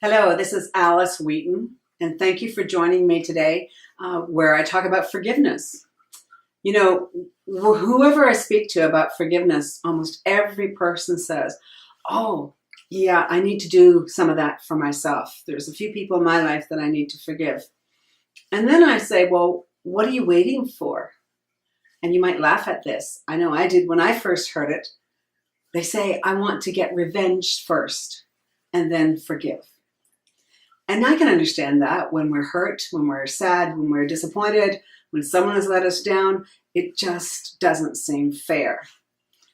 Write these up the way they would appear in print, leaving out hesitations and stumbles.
Hello, this is Alice Wheaton, and thank you for joining me today where I talk about forgiveness. You know, whoever I speak to about forgiveness, almost every person says, oh, yeah, I need to do some of that for myself. There's a few people in my life that I need to forgive. And then I say, well, what are you waiting for? And you might laugh at this. I know I did when I first heard it. They say, I want to get revenge first and then forgive. And I can understand that when we're hurt, when we're sad, when we're disappointed, when someone has let us down, it just doesn't seem fair.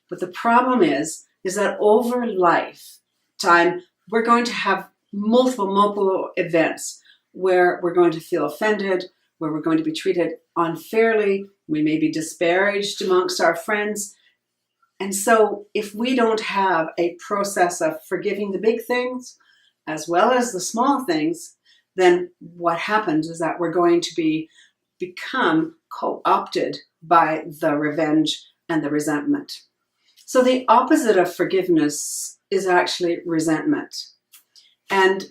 But the problem is that over lifetime, we're going to have multiple events where we're going to feel offended, where we're going to be treated unfairly, we may be disparaged amongst our friends. And so if we don't have a process of forgiving the big things, as well as the small things, then what happens is that we're going to become co-opted by the revenge and the resentment. So the opposite of forgiveness is actually resentment. And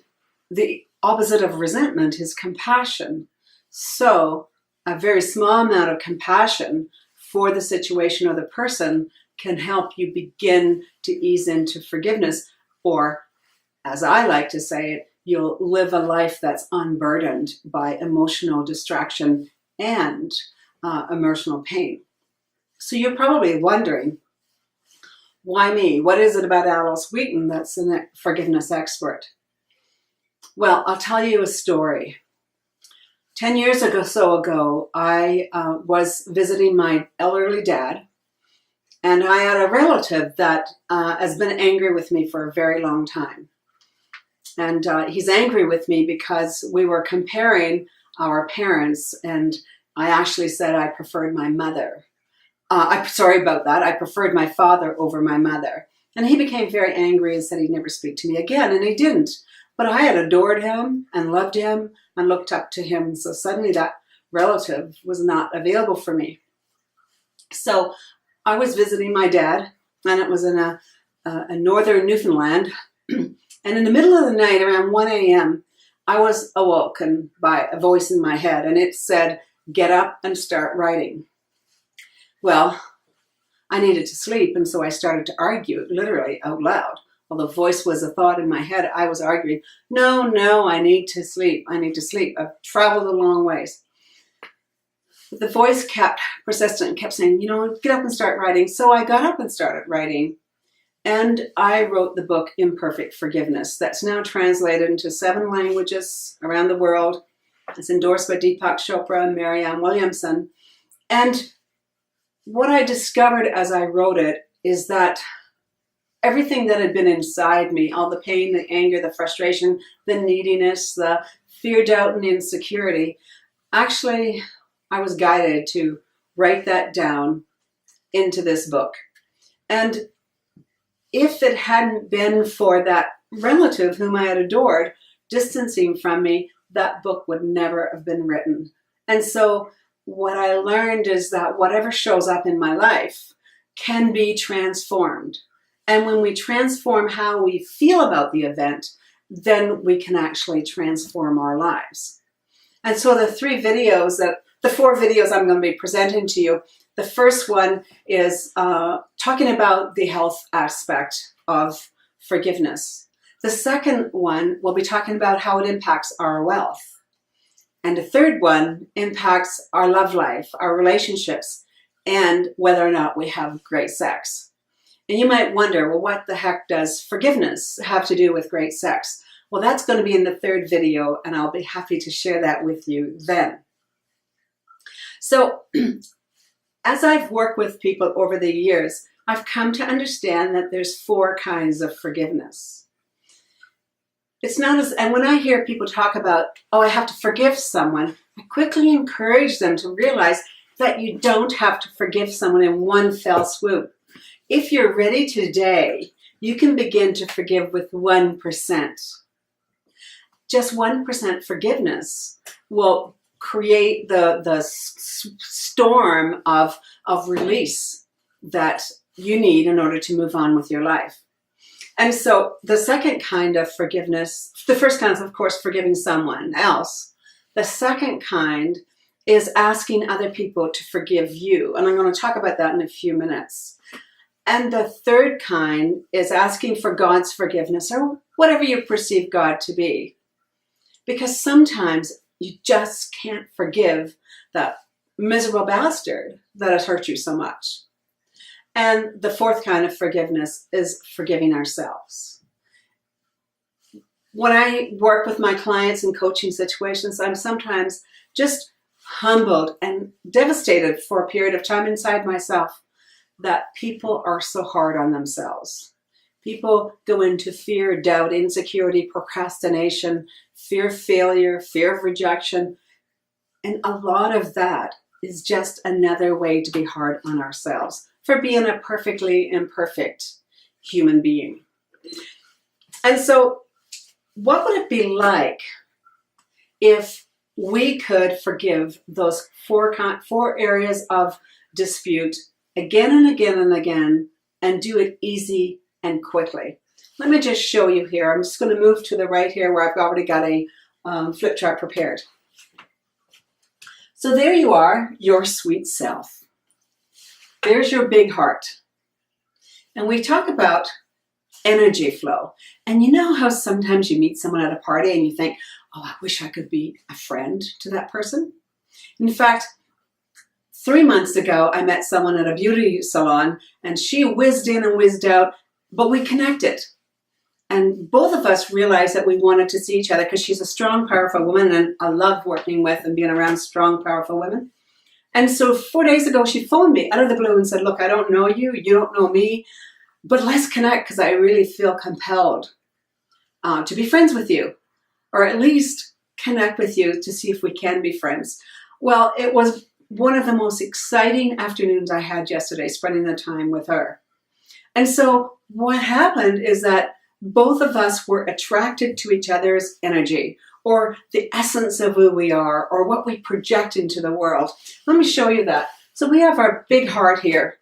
the opposite of resentment is compassion. So a very small amount of compassion for the situation or the person can help you begin to ease into forgiveness, or as I like to say it, you'll live a life that's unburdened by emotional distraction and emotional pain. So you're probably wondering, why me? What is it about Alice Wheaton that's a forgiveness expert? Well, I'll tell you a story. 10 years ago, I was visiting my elderly dad, and I had a relative that has been angry with me for a very long time. And he's angry with me because we were comparing our parents, and I actually said I preferred my mother. Sorry about that. I preferred my father over my mother. And he became very angry and said he'd never speak to me again, and he didn't. But I had adored him and loved him and looked up to him. So suddenly that relative was not available for me. So I was visiting my dad, and it was in a northern Newfoundland. And in the middle of the night, around 1 a.m., I was awoken by a voice in my head, and it said, get up and start writing. Well, I needed to sleep, and so I started to argue, literally out loud. While the voice was a thought in my head, I was arguing, no, I need to sleep. I need to sleep. I've traveled a long ways. But the voice kept persistent and kept saying, get up and start writing. So I got up and started writing. And I wrote the book Imperfect Forgiveness that's now translated into 7 languages around the world. It's endorsed by Deepak Chopra and Marianne Williamson. And what I discovered as I wrote it is that everything that had been inside me, all the pain, the anger, the frustration, the neediness, the fear, doubt, and insecurity, actually I was guided to write that down into this book. And if it hadn't been for that relative whom I had adored distancing from me, that book would never have been written. And so what I learned is that whatever shows up in my life can be transformed. And when we transform how we feel about the event, then we can actually transform our lives. And so the 4 videos I'm going to be presenting to you, the first one is talking about the health aspect of forgiveness. The second one, we'll be talking about how it impacts our wealth. And the third one impacts our love life, our relationships, and whether or not we have great sex. And you might wonder, well, what the heck does forgiveness have to do with great sex? Well, that's going to be in the 3rd video, and I'll be happy to share that with you then. So, as I've worked with people over the years, I've come to understand that there's 4 kinds of forgiveness. And when I hear people talk about, I have to forgive someone, I quickly encourage them to realize that you don't have to forgive someone in one fell swoop. If you're ready today, you can begin to forgive with 1%. Just 1% forgiveness will create the storm of release that you need in order to move on with your life. And so the second kind of forgiveness, the first kind is, of course, forgiving someone else. The second kind is asking other people to forgive you. And I'm going to talk about that in a few minutes. And the third kind is asking for God's forgiveness, or whatever you perceive God to be. Because sometimes you just can't forgive that miserable bastard that has hurt you so much. And the fourth kind of forgiveness is forgiving ourselves. When I work with my clients in coaching situations, I'm sometimes just humbled and devastated for a period of time inside myself that people are so hard on themselves. People go into fear, doubt, insecurity, procrastination, fear of failure, fear of rejection. And a lot of that is just another way to be hard on ourselves for being a perfectly imperfect human being. And so what would it be like if we could forgive those four areas of dispute again and again and again, and do it easy and quickly? Let me just show you here. I'm just going to move to the right here where I've already got a flip chart prepared. So there you are, your sweet self. There's your big heart. And we talk about energy flow. And you know how sometimes you meet someone at a party and you think, oh, I wish I could be a friend to that person? In fact, 3 months ago, I met someone at a beauty salon and she whizzed in and whizzed out, but we connected. And both of us realized that we wanted to see each other because she's a strong, powerful woman, and I love working with and being around strong, powerful women. And so 4 days ago, she phoned me out of the blue and said, look, I don't know you, you don't know me, but let's connect because I really feel compelled to be friends with you, or at least connect with you to see if we can be friends. Well, it was one of the most exciting afternoons I had yesterday, spending the time with her. And so what happened is that both of us were attracted to each other's energy, or the essence of who we are, or what we project into the world. Let me show you that. So we have our big heart here,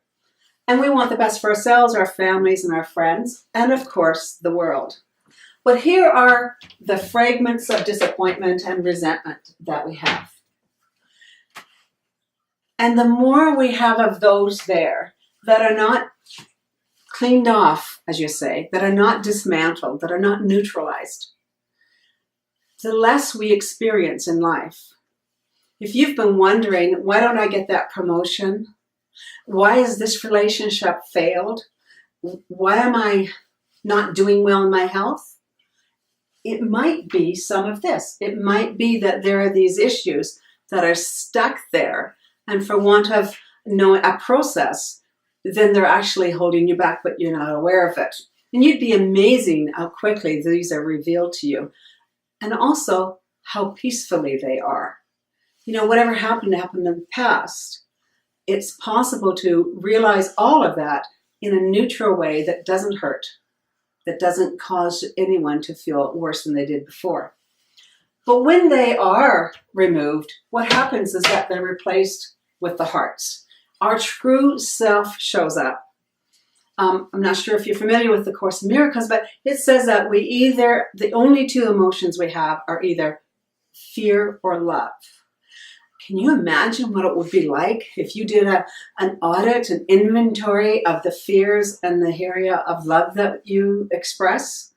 and we want the best for ourselves, our families, and our friends, and of course, the world. But here are the fragments of disappointment and resentment that we have. And the more we have of those there that are not cleaned off, as you say, that are not dismantled, that are not neutralized, the less we experience in life. If you've been wondering, why don't I get that promotion? Why is this relationship failed? Why am I not doing well in my health? It might be some of this. It might be that there are these issues that are stuck there, and for want of knowing a process, then they're actually holding you back, but you're not aware of it. And you'd be amazing how quickly these are revealed to you, and also how peacefully they are. You know, whatever happened in the past, it's possible to realize all of that in a neutral way that doesn't hurt, that doesn't cause anyone to feel worse than they did before. But when they are removed, what happens is that they're replaced with the hearts. Our true self shows up. I'm not sure if you're familiar with the Course in Miracles, but it says that the only two emotions we have are either fear or love. Can you imagine what it would be like if you did an audit, an inventory of the fears and the area of love that you express,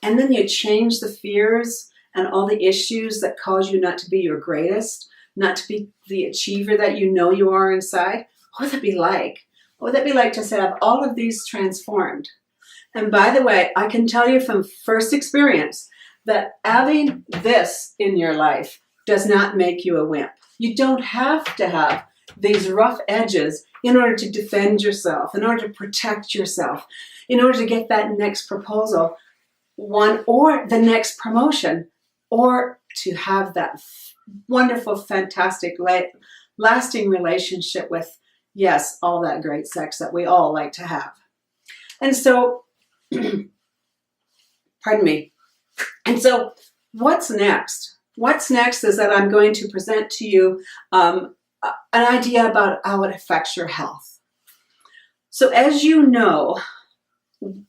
and then you change the fears and all the issues that cause you not to be your greatest, not to be the achiever that you know you are inside? What would that be like? What would that be like to have all of these transformed? And by the way, I can tell you from first experience that having this in your life does not make you a wimp. You don't have to have these rough edges in order to defend yourself, in order to protect yourself, in order to get that next proposal, one, or the next promotion, or to have that wonderful, fantastic, lasting relationship with, yes, all that great sex that we all like to have. And so, pardon me. And so what's next? What's next is that I'm going to present to you an idea about how it affects your health. So as you know,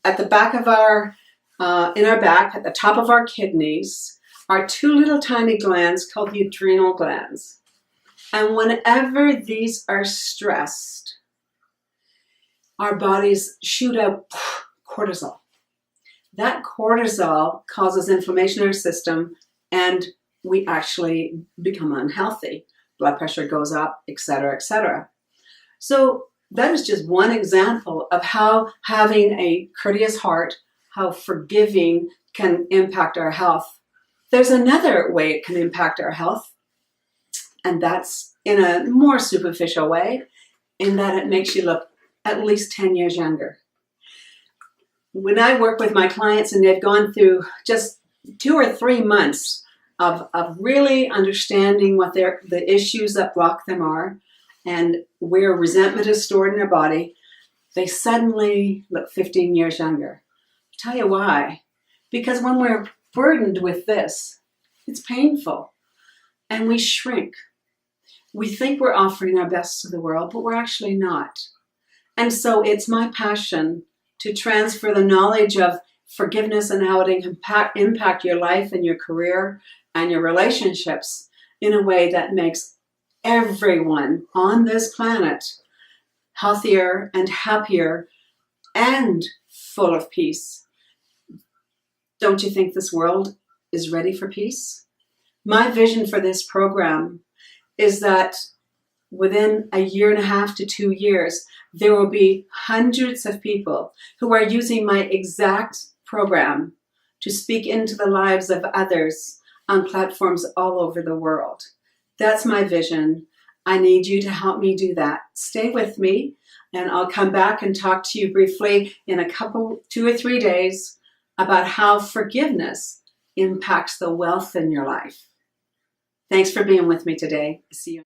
at the back of our in our back, at the top of our kidneys, are two little tiny glands called the adrenal glands. And whenever these are stressed, our bodies shoot out cortisol. That cortisol causes inflammation in our system, and we actually become unhealthy. Blood pressure goes up, etc., etc. So that is just one example of how having a courteous heart, how forgiving can impact our health. There's another way it can impact our health, and that's in a more superficial way, in that it makes you look at least 10 years younger. When I work with my clients and they've gone through just 2 or 3 months of really understanding what the issues that block them are and where resentment is stored in their body, they suddenly look 15 years younger. I'll tell you why. Because when we're burdened with this, it's painful and we shrink. We think we're offering our best to the world, but we're actually not. And so it's my passion to transfer the knowledge of forgiveness and how it impact your life and your career and your relationships in a way that makes everyone on this planet healthier and happier and full of peace. Don't you think this world is ready for peace? My vision for this program is that within 1.5 to 2 years, there will be hundreds of people who are using my exact program to speak into the lives of others on platforms all over the world. That's my vision. I need you to help me do that. Stay with me, and I'll come back and talk to you briefly in 2 or 3 days about how forgiveness impacts the wealth in your life. Thanks for being with me today. See you.